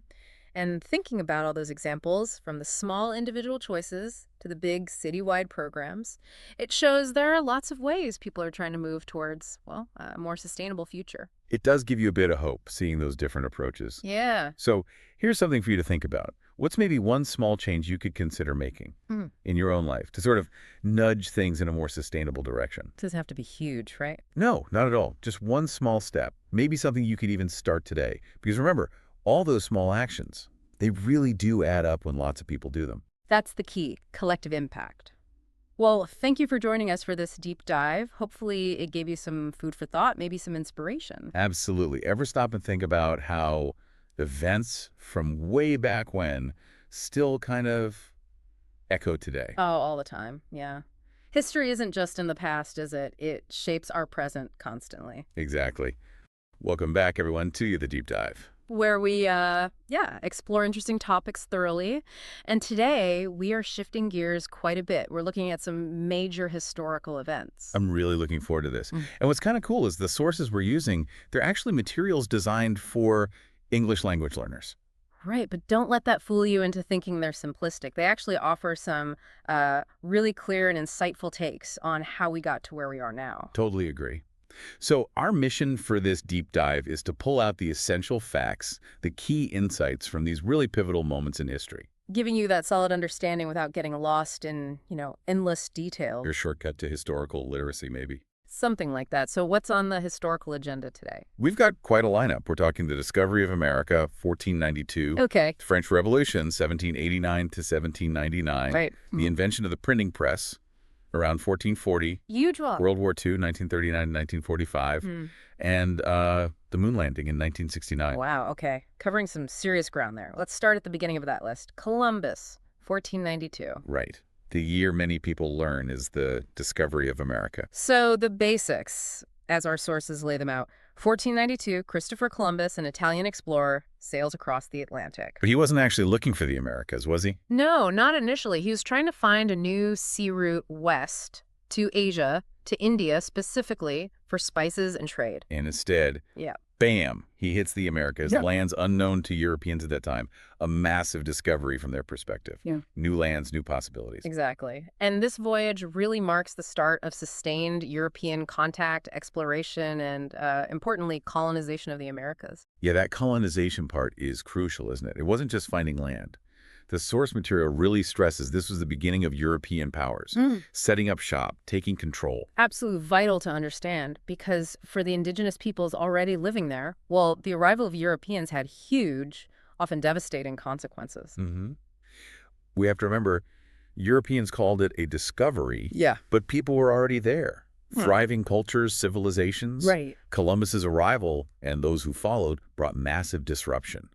And thinking about all those examples, from the small individual choices to the big citywide programs, it shows there are lots of ways people are trying to move towards, well, a more sustainable future. It does give you a bit of hope, seeing those different approaches. Yeah. So here's something for you to think about. What's maybe one small change you could consider making in your own life to sort of nudge things in a more sustainable direction? Doesn't have to be huge, right? No, not at all. Just one small step. Maybe something you could even start today. Because remember, all those small actions, they really do add up when lots of people do them. That's the key, collective impact. Well, thank you for joining us for this deep dive. Hopefully it gave you some food for thought, maybe some inspiration. Absolutely. Ever stop and think about how events from way back when still kind of echo today? Oh, all the time, yeah. History isn't just in the past, is it? It shapes our present constantly. Exactly. Welcome back, everyone, to The Deep Dive. Where we, explore interesting topics thoroughly. And today, we are shifting gears quite a bit. We're looking at some major historical events. I'm really looking forward to this. And what's kind of cool is the sources we're using, they're actually materials designed for English language learners. Right, but don't let that fool you into thinking they're simplistic. They actually offer some really clear and insightful takes on how we got to where we are now. Totally agree. So our mission for this deep dive is to pull out the essential facts, the key insights from these really pivotal moments in history. Giving you that solid understanding without getting lost in, endless detail. Your shortcut to historical literacy, maybe. Something like that. So what's on the historical agenda today? We've got quite a lineup. We're talking the discovery of America, 1492. Okay. The French Revolution, 1789 to 1799. Right. The invention of the printing press, around 1440. Huge one. World War II, 1939 to 1945. And the moon landing in 1969. Wow, okay. Covering some serious ground there. Let's start at the beginning of that list. Columbus, 1492. Right. The year many people learn is the discovery of America. So the basics, as our sources lay them out. 1492, Christopher Columbus, an Italian explorer, sails across the Atlantic. But he wasn't actually looking for the Americas, was he? No, not initially. He was trying to find a new sea route west to Asia, to India specifically, for spices and trade. And instead, bam, he hits the Americas, lands unknown to Europeans at that time. A massive discovery from their perspective. New lands, new possibilities. Exactly. And this voyage really marks the start of sustained European contact, exploration, and, importantly, colonization of the Americas. Yeah, that colonization part is crucial, isn't it? It wasn't just finding land. The source material really stresses this was the beginning of European powers, setting up shop, taking control. Absolutely vital to understand, because for the indigenous peoples already living there, well, the arrival of Europeans had huge, often devastating consequences. We have to remember, Europeans called it a discovery, Yeah. but people were already there. Thriving cultures, civilizations. Right. Columbus's arrival and those who followed brought massive disruption.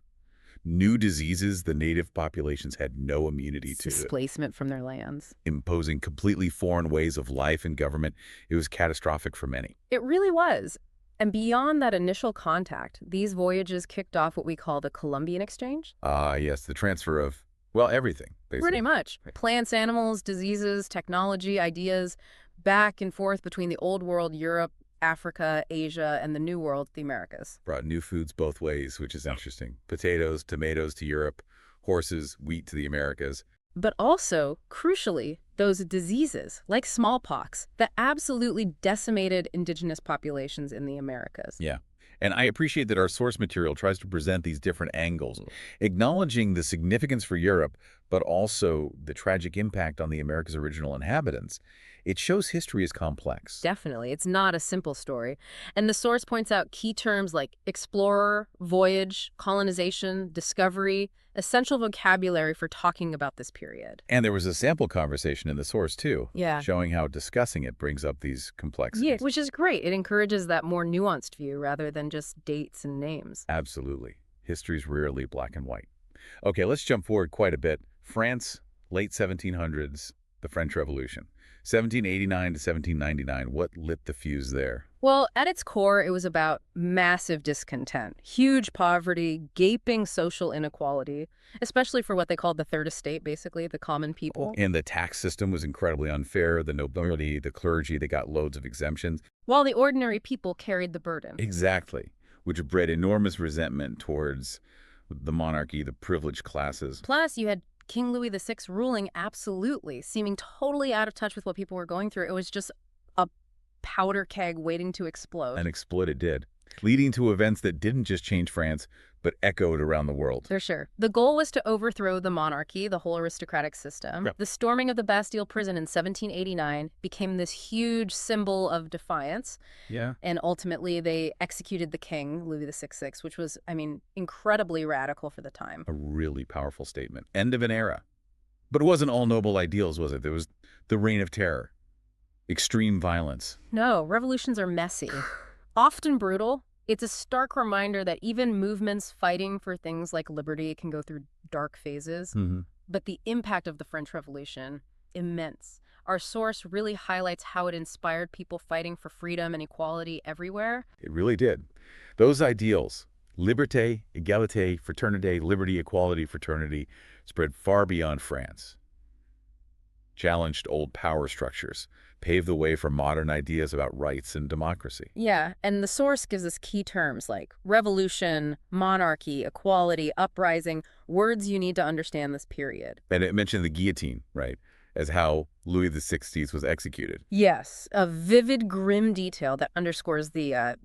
New diseases the native populations had no immunity to, Displacement from their lands. imposing completely foreign ways of life and government. It was catastrophic for many. It really was. And beyond that initial contact, these voyages kicked off what we call the Columbian Exchange. Yes, the transfer of, well, everything, basically. Pretty much. Plants, animals, diseases, technology, ideas, back and forth between the old world, Europe, Africa, Asia, and the New World, the Americas. Brought new foods both ways, which is interesting. Potatoes, tomatoes to Europe, horses, wheat to the Americas. But also, crucially, those diseases, like smallpox, that absolutely decimated indigenous populations in the Americas. Yeah. And I appreciate that our source material tries to present these different angles, acknowledging the significance for Europe, but also the tragic impact on the America's original inhabitants. It shows history is complex. Definitely. It's not a simple story. And the source points out key terms like explorer, voyage, colonization, discovery, essential vocabulary for talking about this period. And there was a sample conversation in the source, too, Yeah. showing how discussing it brings up these complexities. Yeah, which is great. It encourages that more nuanced view rather than just dates and names. Absolutely. History's rarely black and white. Okay, let's jump forward quite a bit. France, late 1700s, the French Revolution. 1789 to 1799, what lit the fuse there? Well, at its core, it was about massive discontent, huge poverty, gaping social inequality, especially for what they called the third estate, basically, the common people. And the tax system was incredibly unfair. The nobility, the clergy, they got loads of exemptions. While the ordinary people carried the burden. Exactly, which bred enormous resentment towards the monarchy, the privileged classes. Plus, you had King Louis VI ruling absolutely, seeming totally out of touch with what people were going through. It was just a powder keg waiting to explode. And explode it did, leading to events that didn't just change France, but echoed around the world. For sure. The goal was to overthrow the monarchy, the whole aristocratic system. Yep. The storming of the Bastille prison in 1789 became this huge symbol of defiance. Yeah. And ultimately, they executed the king, Louis XVI, which was, I mean, incredibly radical for the time. A really powerful statement. End of an era. But it wasn't all noble ideals, was it? There was the reign of terror, extreme violence. No, revolutions are messy, often brutal. It's a stark reminder that even movements fighting for things like liberty can go through dark phases. Mm-hmm. But the impact of the French Revolution, immense. Our source really highlights how it inspired people fighting for freedom and equality everywhere. It really did. Those ideals, liberté, égalité, fraternité, liberty, equality, fraternity, spread far beyond France. Challenged old power structures, paved the way for modern ideas about rights and democracy. Yeah, and the source gives us key terms like revolution, monarchy, equality, uprising, words you need to understand this period. And it mentioned the guillotine, right, as how Louis XVI was executed. Yes, a vivid, grim detail that underscores the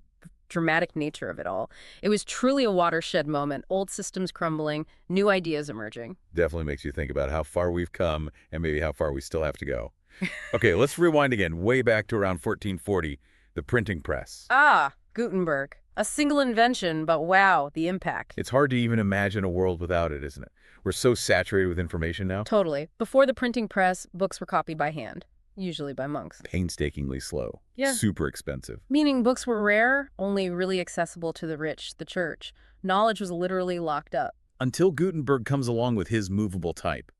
dramatic nature of it all. It was truly a watershed moment, old systems crumbling, new ideas emerging. Definitely makes you think about how far we've come and maybe how far we still have to go. Okay, let's rewind again, way back to around 1440, the printing press. Ah, Gutenberg. A single invention, but wow, the impact. It's hard to even imagine a world without it, isn't it? We're so saturated with information now. Totally. Before the printing press, books were copied by hand, usually by monks. Painstakingly slow. Yeah. Super expensive. Meaning books were rare, only really accessible to the rich, the church. Knowledge was literally locked up. Until Gutenberg comes along with his movable type.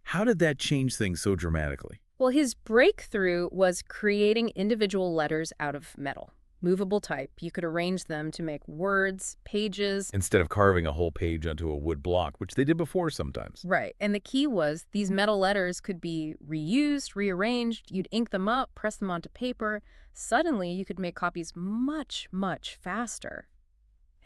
How did that change things so dramatically? Well, his breakthrough was creating individual letters out of metal. Movable type. You could arrange them to make words, pages. Instead of carving a whole page onto a wood block, which they did before sometimes. Right. And the key was these metal letters could be reused, rearranged. You'd ink them up, press them onto paper. Suddenly, you could make copies much, much faster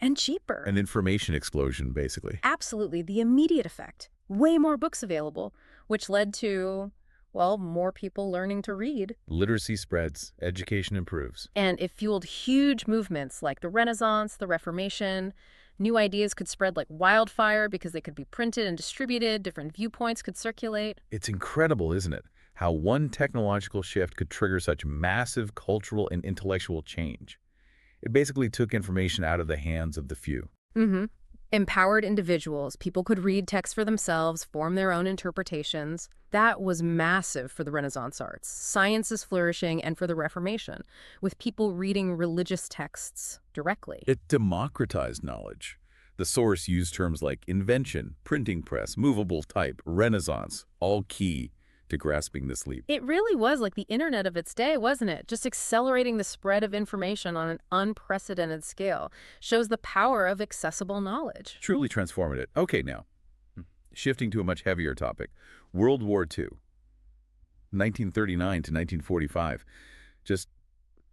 and cheaper. An information explosion, basically. Absolutely. The immediate effect. Way more books available, which led to, well, more people learning to read. Literacy spreads, education improves. And it fueled huge movements like the Renaissance, the Reformation. New ideas could spread like wildfire because they could be printed and distributed. Different viewpoints could circulate. It's incredible, isn't it? How one technological shift could trigger such massive cultural and intellectual change. It basically took information out of the hands of the few. Mm-hmm. Empowered individuals. People could read text for themselves, form their own interpretations. That was massive for the Renaissance arts. Science is flourishing, and for the Reformation, with people reading religious texts directly. It democratized knowledge. The source used terms like invention, printing press, movable type, Renaissance, all key to grasping this leap. It really was like the internet of its day, wasn't it? Just accelerating the spread of information on an unprecedented scale. Shows the power of accessible knowledge. Truly transformative. Okay, now, shifting to a much heavier topic. World War II, 1939 to 1945. Just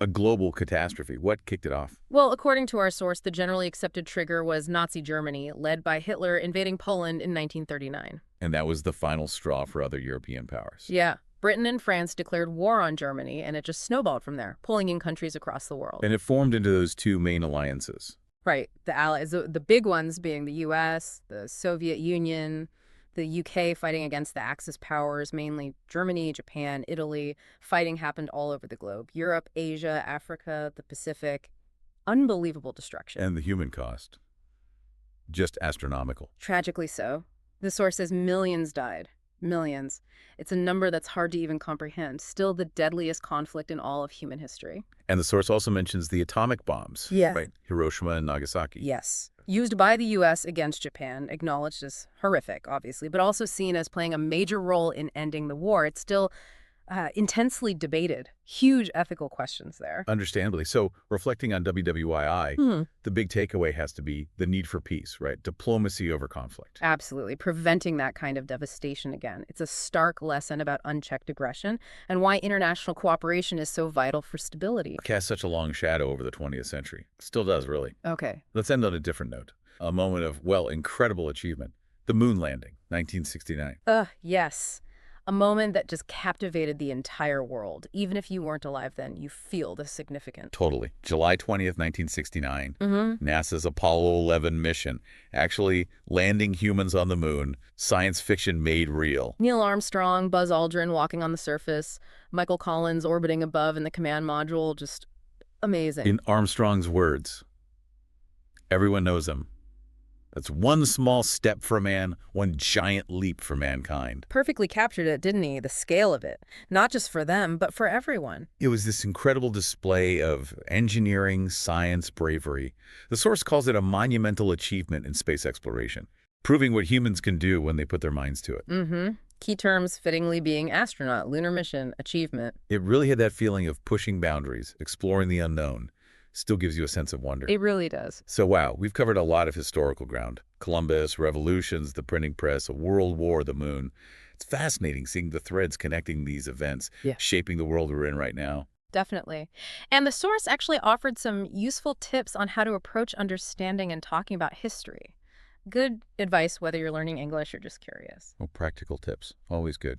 a global catastrophe. What kicked it off? Well, according to our source, the generally accepted trigger was Nazi Germany, led by Hitler invading Poland in 1939. And that was the final straw for other European powers. Yeah. Britain and France declared war on Germany, and it just snowballed from there, pulling in countries across the world. And it formed into those two main alliances. Right. The allies, the big ones being the U.S., the Soviet Union, the U.K. fighting against the Axis powers, mainly Germany, Japan, Italy. Fighting happened all over the globe. Europe, Asia, Africa, the Pacific. Unbelievable destruction. And the human cost. Just astronomical. Tragically so. The source says millions died. Millions. It's a number that's hard to even comprehend. Still the deadliest conflict in all of human history. And the source also mentions the atomic bombs. Yeah. Right? Hiroshima and Nagasaki. Yes. Used by the U.S. against Japan, acknowledged as horrific, obviously, but also seen as playing a major role in ending the war. It's still intensely debated. Huge ethical questions there. Understandably. So, reflecting on WWII, the big takeaway has to be the need for peace, right? Diplomacy over conflict. Absolutely. Preventing that kind of devastation again. It's a stark lesson about unchecked aggression and why international cooperation is so vital for stability. Cast such a long shadow over the 20th century. Still does, really. Okay. Let's end on a different note. A moment of, well, incredible achievement. The moon landing, 1969. Yes. A moment that just captivated the entire world. Even if you weren't alive then, you feel the significance. Totally. July 20th, 1969, Mm-hmm. NASA's Apollo 11 mission, actually landing humans on the moon, science fiction made real. Neil Armstrong, Buzz Aldrin walking on the surface, Michael Collins orbiting above in the command module, just amazing. In Armstrong's words, everyone knows him. That's one small step for man, one giant leap for mankind. Perfectly captured it, didn't he? The scale of it. Not just for them, but for everyone. It was this incredible display of engineering, science, bravery. The source calls it a monumental achievement in space exploration, proving what humans can do when they put their minds to it. Mm-hmm. Key terms fittingly being astronaut, lunar mission, achievement. It really had that feeling of pushing boundaries, exploring the unknown. Still gives you a sense of wonder. It really does. So wow, we've covered a lot of historical ground. Columbus, revolutions, the printing press, a world war, the moon. It's fascinating seeing the threads connecting these events, shaping the world we're in right now. Definitely. And the source actually offered some useful tips on how to approach understanding and talking about history. Good advice whether you're learning English or just curious. Oh, practical tips. Always good.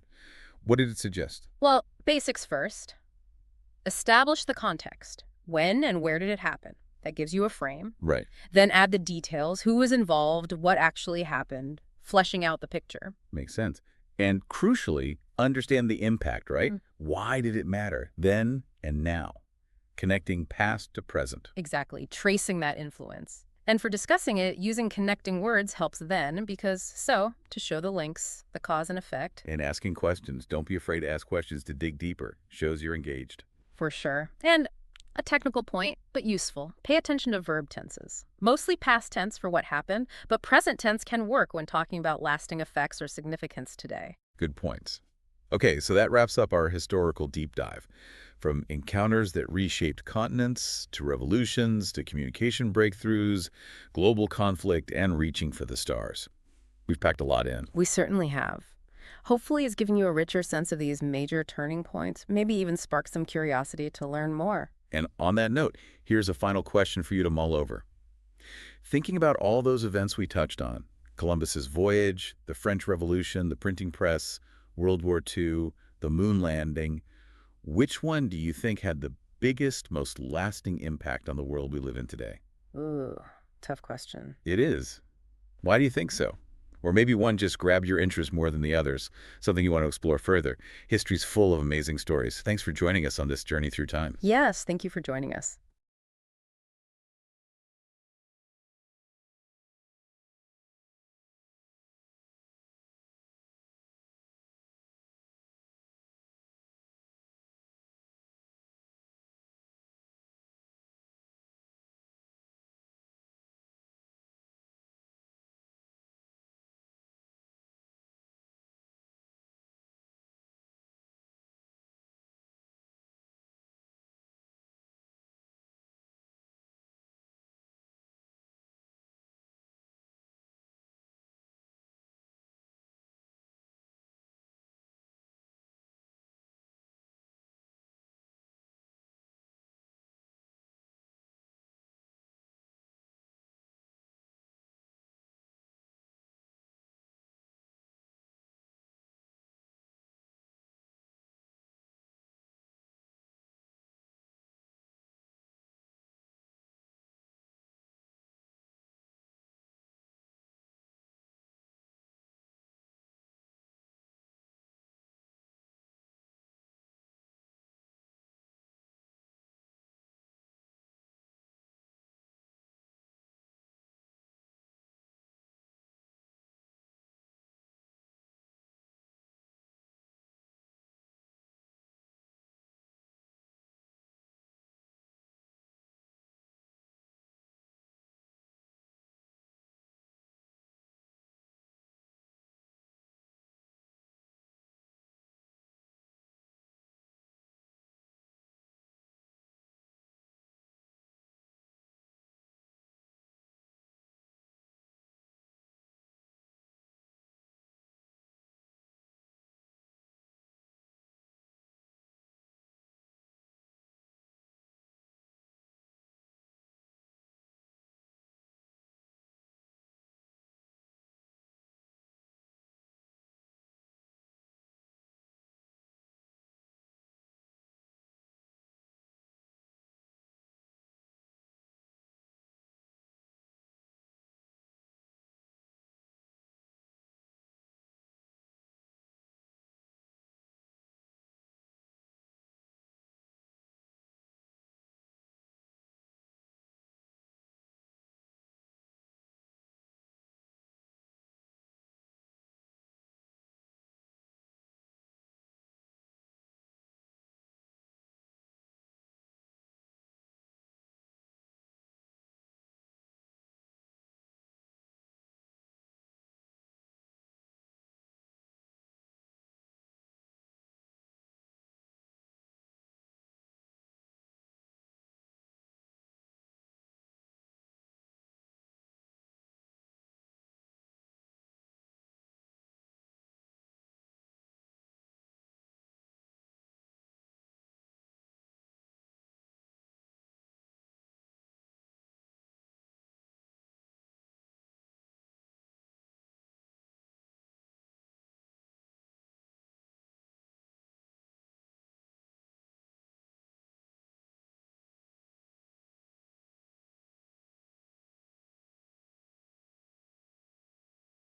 What did it suggest? Well, basics first. Establish the context. When and where did it happen? That gives you a frame. Right. Then add the details, who was involved, what actually happened, fleshing out the picture. Makes sense. And crucially, understand the impact, right? Why did it matter then and now? Connecting past to present. Exactly, tracing that influence. And for discussing it, using connecting words helps then to show the links, the cause and effect. And asking questions. Don't be afraid to ask questions to dig deeper. Shows you're engaged. For sure. And a technical point, but useful. Pay attention to verb tenses. Mostly past tense for what happened, but present tense can work when talking about lasting effects or significance today. Good points. Okay, so that wraps up our historical deep dive. From encounters that reshaped continents, to revolutions, to communication breakthroughs, global conflict, and reaching for the stars. We've packed a lot in. We certainly have. Hopefully it's given you a richer sense of these major turning points, maybe even spark some curiosity to learn more. And on that note, here's a final question for you to mull over. Thinking about all those events we touched on, Columbus's voyage, the French Revolution, the printing press, World War II, the moon landing, which one do you think had the biggest, most lasting impact on the world we live in today? Ooh, tough question. It is. Why do you think so? Or maybe one just grabbed your interest more than the others, something you want to explore further. History's full of amazing stories. Thanks for joining us on this journey through time. Yes, thank you for joining us.